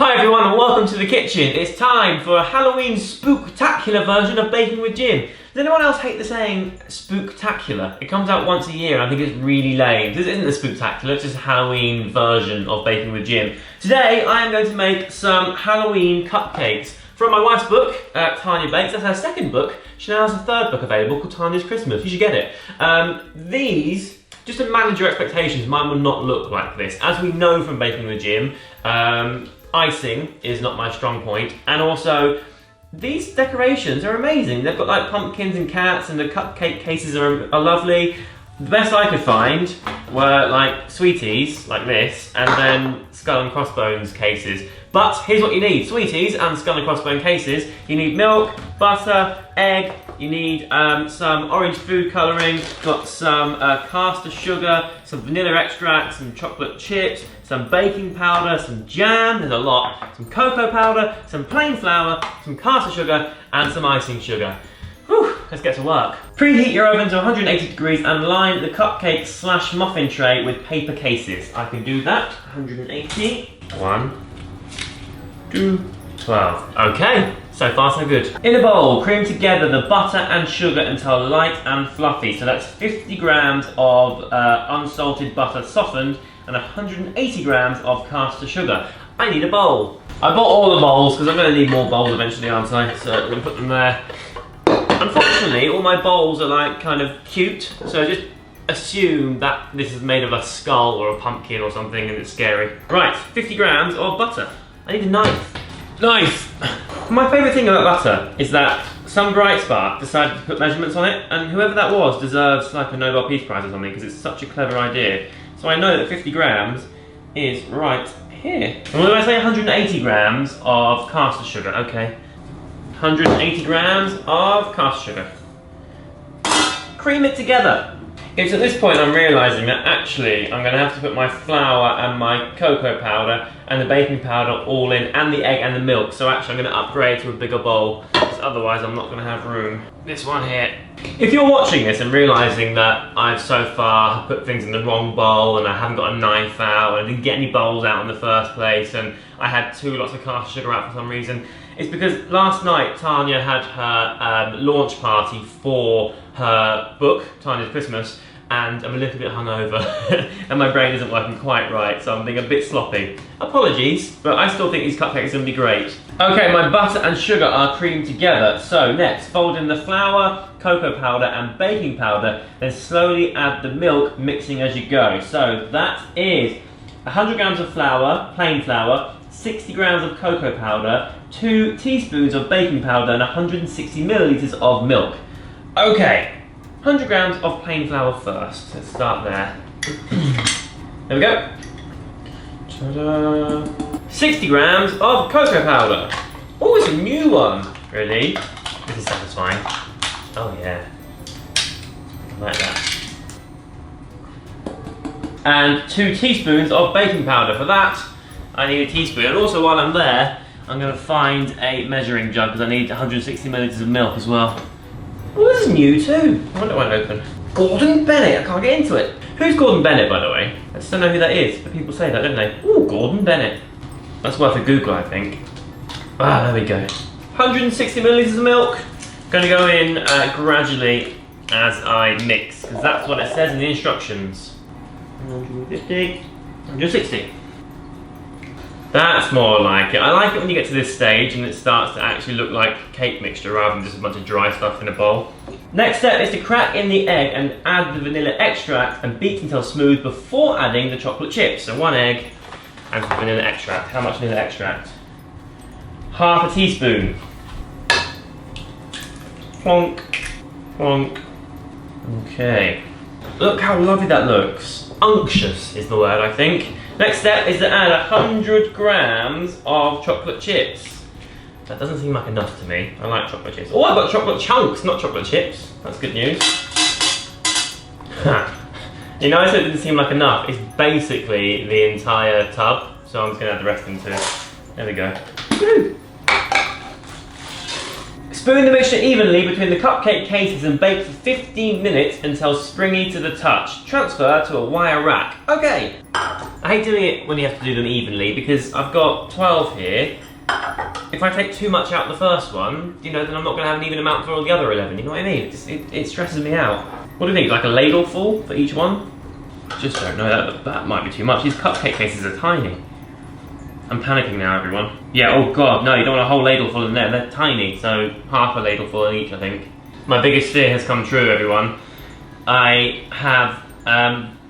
Hi everyone and welcome to the kitchen. It's time for a Halloween spooktacular version of Baking with Jim. Does anyone else hate the saying spooktacular? It comes out once a year and I think it's really lame. This isn't a spooktacular, it's just a Halloween version of Baking with Jim. Today I am going to make some Halloween cupcakes from my wife's book, Tanya Bakes. That's her second book. She now has a third book available called Tanya's Christmas. You should get it. These, just to manage your expectations, mine will not look like this. As we know from Baking with Jim, icing is not my strong point, and also these decorations are amazing. They've got like pumpkins and cats, and the cupcake cases are lovely. The best I could find were like sweeties like this, and then skull and crossbones cases. But here's what you need: sweeties and skull and crossbone cases. You need milk, butter, egg. You need some orange food colouring. Got some caster sugar, some vanilla extract, some chocolate chips, some baking powder, some jam. There's a lot. Some cocoa powder, some plain flour, some caster sugar, and some icing sugar. Whew, let's get to work. Preheat your oven to 180 degrees and line the cupcake / muffin tray with paper cases. I can do that. 180. 1, 2, 12. Okay, so far so good. In a bowl, cream together the butter and sugar until light and fluffy. So that's 50 grams of unsalted butter softened and 180 grams of caster sugar. I need a bowl. I bought all the bowls because I'm going to need more bowls eventually, aren't I? So I'm going to put them there. Unfortunately, all my bowls are like kind of cute, so just assume that this is made of a skull or a pumpkin or something and it's scary. Right, 50 grams of butter. I need a knife. Knife! My favourite thing about butter is that some bright spark decided to put measurements on it, and whoever that was deserves like a Nobel Peace Prize or something because it's such a clever idea. So I know that 50 grams is right here. And what did I say? 180 grams of caster sugar, okay. 180 grams of caster sugar. Cream it together. It's at this point I'm realising that actually I'm going to have to put my flour and my cocoa powder and the baking powder all in, and the egg and the milk. So actually I'm going to upgrade to a bigger bowl, because otherwise I'm not going to have room. This one here. If you're watching this and realising that I've so far put things in the wrong bowl and I haven't got a knife out and I didn't get any bowls out in the first place and I had lots of caster sugar out for some reason, it's because last night Tanya had her launch party for her book, Tanya's Christmas, and I'm a little bit hungover and my brain isn't working quite right, so I'm being a bit sloppy. Apologies, but I still think these cupcakes are going to be great. Okay, my butter and sugar are creamed together, so next fold in the flour, cocoa powder and baking powder, then slowly add the milk, mixing as you go. So that is 100 grams of flour, plain flour, 60 grams of cocoa powder, 2 teaspoons of baking powder and 160 millilitres of milk. Okay. 100 grams of plain flour first. Let's start there. There we go. Ta-da. 60 grams of cocoa powder. Oh, it's a new one. Really? This is satisfying. Oh yeah. I like that. And 2 teaspoons of baking powder. For that, I need a teaspoon. And also while I'm there, I'm going to find a measuring jug because I need 160 millilitres of milk as well. Oh, this is new too. I wonder why it open. Gordon Bennett, I can't get into it. Who's Gordon Bennett, by the way? I just don't know who that is, but people say that, don't they? Ooh, Gordon Bennett. That's worth a Google, I think. Ah, there we go. 160 millilitres of milk. Going to go in gradually as I mix, because that's what it says in the instructions. 150, 160. That's more like it. I like it when you get to this stage and it starts to actually look like cake mixture rather than just a bunch of dry stuff in a bowl. Next step is to crack in the egg and add the vanilla extract and beat until smooth before adding the chocolate chips. So 1 egg and some vanilla extract. How much vanilla extract? Half a teaspoon. Plonk, plonk. Okay. Look how lovely that looks. Unctuous is the word, I think. Next step is to add 100 grams of chocolate chips. That doesn't seem like enough to me. I like chocolate chips. Oh, I've got chocolate chunks, not chocolate chips. That's good news. You know, I said it didn't seem like enough. It's basically the entire tub, so I'm just going to add the rest into it. There we go. Woo. Spoon the mixture evenly between the cupcake cases and bake for 15 minutes until springy to the touch. Transfer to a wire rack. Okay. I hate doing it when you have to do them evenly because I've got 12 here. If I take too much out the first one, you know, then I'm not going to have an even amount for all the other 11, you know what I mean? It stresses me out. What do you think, like a ladle full for each one? Just don't know, that might be too much. These cupcake cases are tiny. I'm panicking now, everyone. Yeah, oh god, no, you don't want a whole ladle full in there. They're tiny, so half a ladle full in each, I think. My biggest fear has come true, everyone. I have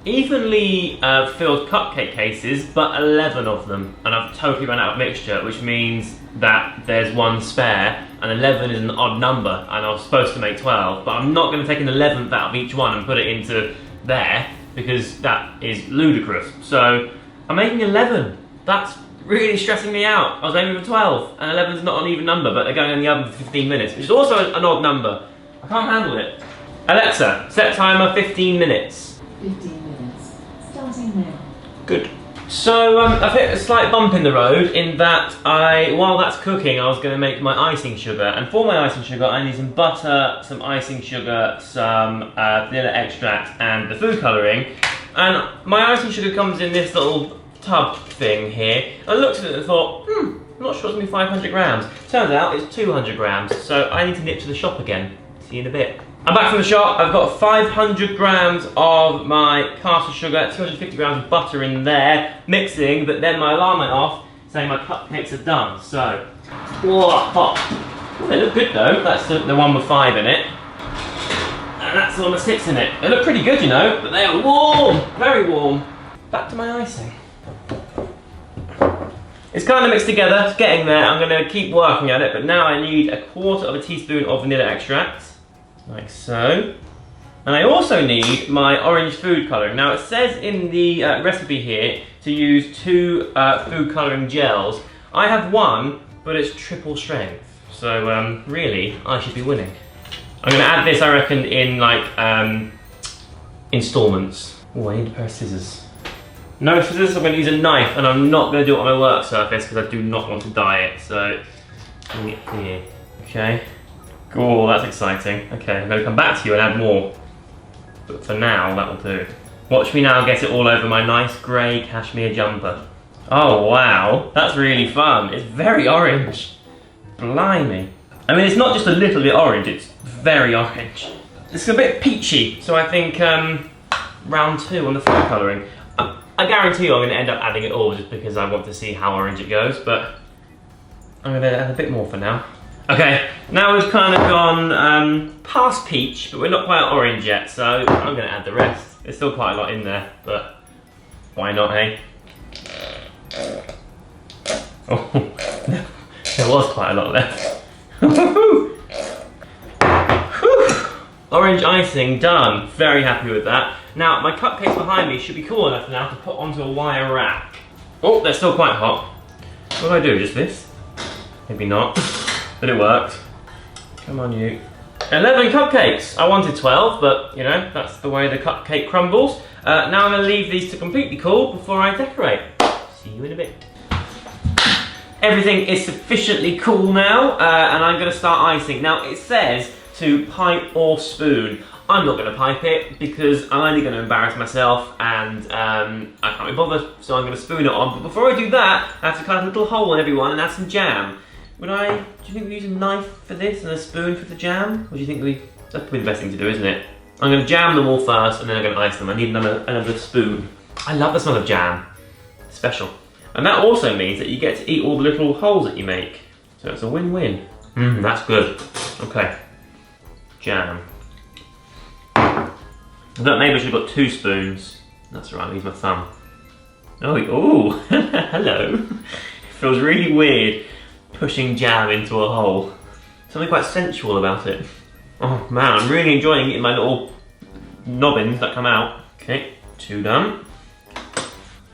evenly filled cupcake cases, but 11 of them, and I've totally run out of mixture, which means that there's one spare, and 11 is an odd number, and I was supposed to make 12, but I'm not going to take an 11th out of each one and put it into there, because that is ludicrous. So, I'm making 11. That's really stressing me out. I was aiming for 12, and 11 is not an even number, but they're going in the oven for 15 minutes, which is also an odd number. I can't handle it. Alexa, set timer 15 minutes. 15 minutes. Starting now. Good. So I've hit a slight bump in the road in that while that's cooking, I was going to make my icing sugar. And for my icing sugar, I need some butter, some icing sugar, some vanilla extract, and the food colouring. And my icing sugar comes in this little tub thing here. I looked at it and thought, I'm not sure it's going to be 500 grams. Turns out it's 200 grams, so I need to nip to the shop again. See you in a bit. I'm back from the shop. I've got 500 grams of my caster sugar, 250 grams of butter in there, mixing, but then my alarm went off saying my cupcakes are done. So, whoa, hot. Well, they look good though. That's the one with 5 in it. And that's the one with 6 in it. They look pretty good, you know, but they are warm, very warm. Back to my icing. It's kind of mixed together, it's getting there. I'm going to keep working at it, but now I need a quarter of a teaspoon of vanilla extract. Like so. And I also need my orange food colouring. Now it says in the recipe here to use 2 food colouring gels. I have 1, but it's triple strength. So really, I should be winning. I'm going to add this, I reckon, in like installments. Oh, I need a pair of scissors. No scissors, I'm going to use a knife, and I'm not going to do it on my work surface because I do not want to dye it. So, bring it here. Okay. Cool, that's exciting. Okay, I'm going to come back to you and add more. But for now, that'll do. Watch me now get it all over my nice grey cashmere jumper. Oh wow, that's really fun. It's very orange. Blimey. I mean, it's not just a little bit orange, it's very orange. It's a bit peachy, so I think round 2 on the food colouring. I guarantee you I'm going to end up adding it all just because I want to see how orange it goes, but I'm going to add a bit more for now. Okay, now we've kind of gone past peach, but we're not quite orange yet, so I'm going to add the rest. There's still quite a lot in there, but why not, hey? Oh, there was quite a lot left. Orange icing done. Very happy with that. Now, my cupcakes behind me should be cool enough now to put onto a wire rack. Oh, they're still quite hot. What do I do, just this? Maybe not. But it worked. Come on, you. 11 cupcakes. I wanted 12, but you know, that's the way the cupcake crumbles. Now I'm going to leave these to completely cool before I decorate. See you in a bit. Everything is sufficiently cool now, and I'm going to start icing. Now, it says to pipe or spoon. I'm not going to pipe it because I'm only going to embarrass myself and I can't be bothered, so I'm going to spoon it on. But before I do that, I have to cut a little hole in everyone and add some jam. Do you think we use a knife for this and a spoon for the jam? Or do you think that's probably the best thing to do, isn't it? I'm going to jam them all first and then I'm going to ice them. I need another spoon. I love the smell of jam. It's special. And that also means that you get to eat all the little holes that you make. So it's a win-win. That's good. Okay. Jam. I thought maybe I should have got 2 spoons. That's right, I'll use my thumb. Oh, hello. It feels really weird pushing jam into a hole. Something quite sensual about it. Oh man, I'm really enjoying eating my little nobbins that come out. Okay, 2 done.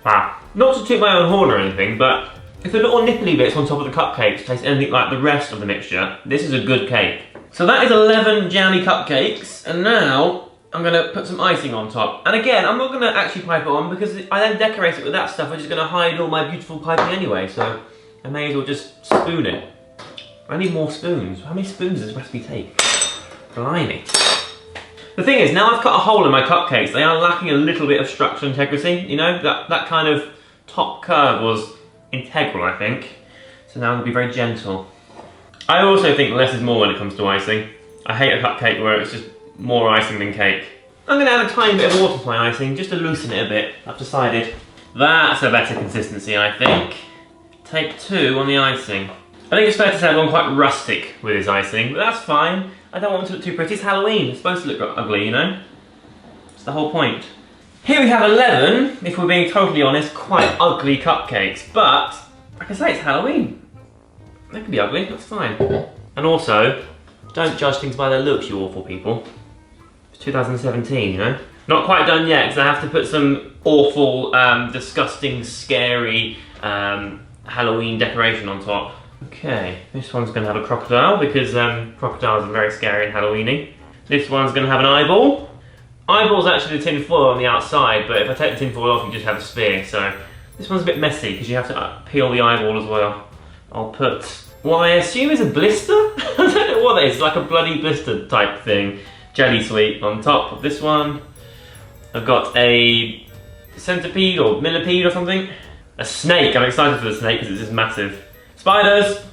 Wow. Not to toot my own horn or anything, but if the little nipply bits on top of the cupcakes taste anything like the rest of the mixture, this is a good cake. So that is 11 jammy cupcakes, and now I'm going to put some icing on top. And again, I'm not going to actually pipe it on because I then decorate it with that stuff, which is going to hide all my beautiful piping anyway, so I may as well just spoon it. I need more spoons. How many spoons does this recipe take? Blimey. The thing is, now I've cut a hole in my cupcakes, they are lacking a little bit of structural integrity, you know? That kind of top curve was integral, I think. So now I'm gonna be very gentle. I also think less is more when it comes to icing. I hate a cupcake where it's just more icing than cake. I'm gonna add a tiny bit of water to my icing, just to loosen it a bit, I've decided. That's a better consistency, I think. Take 2 on the icing. I think it's fair to say I've gone quite rustic with this icing, but that's fine. I don't want it to look too pretty. It's Halloween. It's supposed to look ugly, you know? It's the whole point. Here we have 11, if we're being totally honest, quite ugly cupcakes. But, like I say, it's Halloween. They can be ugly, that's fine. And also, don't judge things by their looks, you awful people. It's 2017, you know? Not quite done yet, because I have to put some awful, disgusting, scary Halloween decoration on top. Okay, this one's going to have a crocodile because crocodiles are very scary and Halloweeny. This one's going to have an eyeball. Eyeball's actually the tin foil on the outside, but if I take the tin foil off, you just have a sphere. So this one's a bit messy because you have to peel the eyeball as well. I'll put what I assume is a blister. I don't know what it is. It's like a bloody blister type thing. Jelly sweet on top of this one. I've got a centipede or millipede or something. A snake. I'm excited for the snake because it's just massive. Spiders,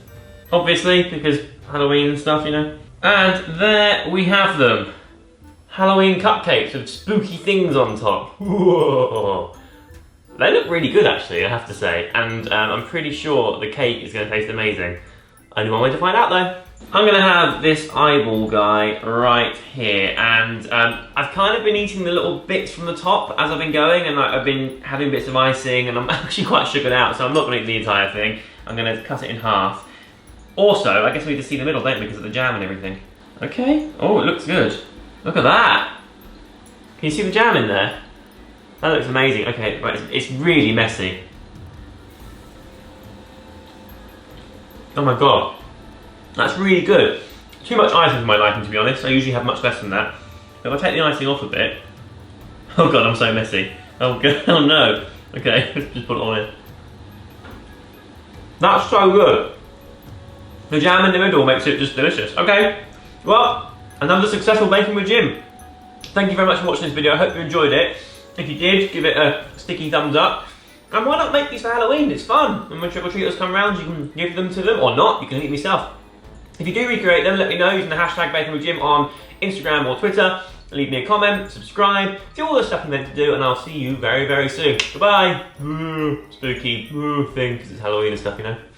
obviously, because Halloween and stuff, you know. And there we have them. Halloween cupcakes with spooky things on top. Whoa. They look really good, actually, I have to say. And I'm pretty sure the cake is going to taste amazing. Only one way to find out, though. I'm going to have this eyeball guy right here. And I've kind of been eating the little bits from the top as I've been going. And I've been having bits of icing. And I'm actually quite sugared out, so I'm not going to eat the entire thing. I'm going to cut it in half. Also, I guess we need to see the middle, don't we, because of the jam and everything. Okay. Oh, it looks good. Look at that. Can you see the jam in there? That looks amazing. Okay, right, it's really messy. Oh my god. That's really good. Too much icing for my liking, to be honest. I usually have much less than that. If I take the icing off a bit... Oh god, I'm so messy. Oh god, oh no. Okay, let's just put it on in. That's so good. The jam in the middle makes it just delicious. Okay, well, another successful baking with Jim. Thank you very much for watching this video. I hope you enjoyed it. If you did, give it a sticky thumbs up. And why not make these for Halloween? It's fun. And when trick-or-treaters come around, you can give them to them, or not. You can eat them yourself. If you do recreate them, let me know using the hashtag #BakingWithJim on Instagram or Twitter. Leave me a comment, subscribe, do all the stuff I'm meant to do, and I'll see you very, very soon. Goodbye. Spooky thing, because it's Halloween and stuff, you know.